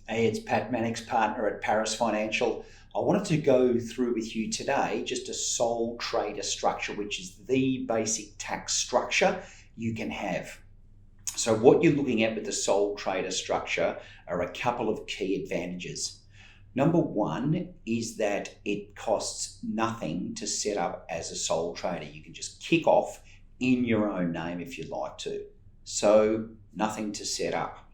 Hey, it's Pat Mannix, partner at Paris Financial. I wanted to go through with you today just a sole trader structure, which is the basic tax structure you can have. So what you're looking at with the sole trader structure are a couple of key advantages. Number one is that it costs nothing to set up as a sole trader. You can just kick off in your own name if you'd like to. So nothing to set up.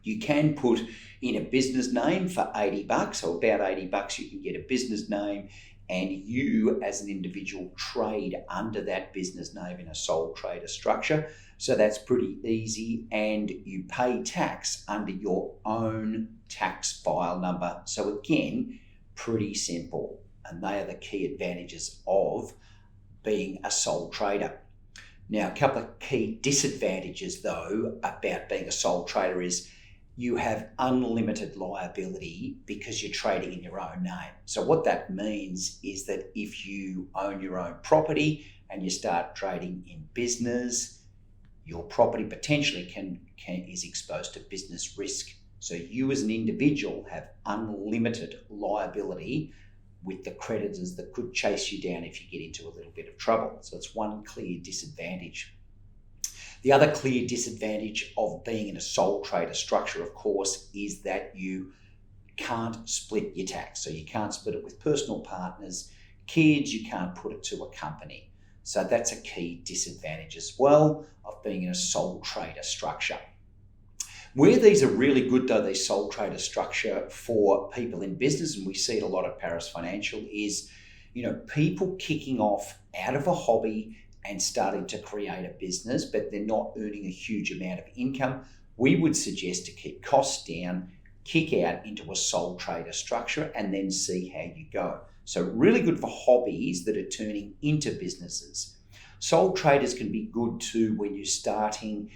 You can put in a business name for $80, so about $80 you can get a business name, and you as an individual trade under that business name in a sole trader structure. So that's pretty easy, and you pay tax under your own tax file number. So again, pretty simple, and they are the key advantages of being a sole trader. Now, a couple of key disadvantages though about being a sole trader is you have unlimited liability because you're trading in your own name. So what that means is that if you own your own property and you start trading in business, your property potentially is exposed to business risk. So you as an individual have unlimited liability with the creditors that could chase you down if you get into a little bit of trouble. So it's one clear disadvantage. The other clear disadvantage of being in a sole trader structure, of course, is that you can't split your tax. So you can't split it with personal partners, kids, you can't put it to a company. So that's a key disadvantage as well of being in a sole trader structure. Where these are really good though, these sole trader structure for people in business, and we see it a lot at Paris Financial, is, people kicking off out of a hobby and starting to create a business, but they're not earning a huge amount of income. We would suggest to keep costs down, kick out into a sole trader structure, and then see how you go. So really good for hobbies that are turning into businesses. Sole traders can be good too when you're starting,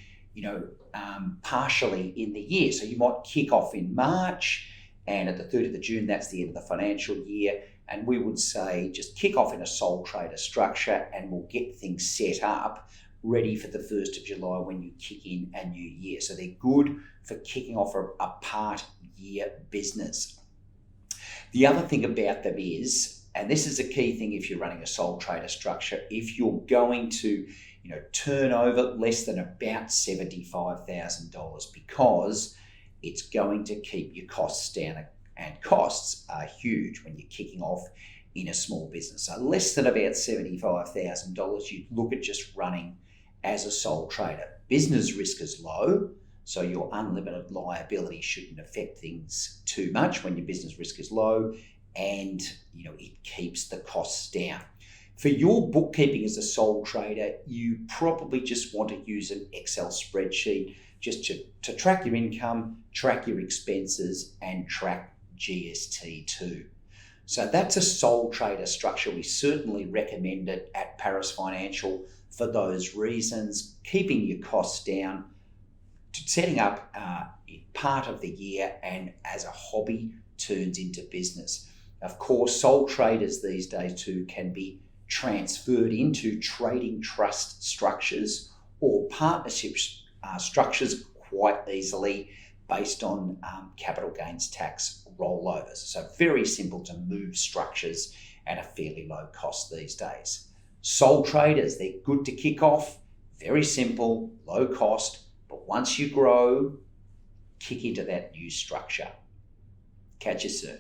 partially in the year. So you might kick off in March, and at the 30th of June, that's the end of the financial year. And we would say just kick off in a sole trader structure and we'll get things set up ready for the 1st of July when you kick in a new year. So they're good for kicking off a part year business. The other thing about them is, and this is a key thing if you're running a sole trader structure, if you're going to turn over less than about $75,000, because it's going to keep your costs down. And costs are huge when you're kicking off in a small business. So less than about $75,000, you'd look at just running as a sole trader. Business risk is low, so your unlimited liability shouldn't affect things too much when your business risk is low, and it keeps the costs down. For your bookkeeping as a sole trader, you probably just want to use an Excel spreadsheet just to track your income, track your expenses, and track GST too. So that's a sole trader structure. We certainly recommend it at Paris Financial for those reasons, keeping your costs down, setting up part of the year, and as a hobby turns into business. Of course, sole traders these days too can be transferred into trading trust structures or partnership structures quite easily based on capital gains tax rollovers. So very simple to move structures at a fairly low cost these days. Sole traders, they're good to kick off, very simple, low cost, but once you grow, kick into that new structure. Catch you soon.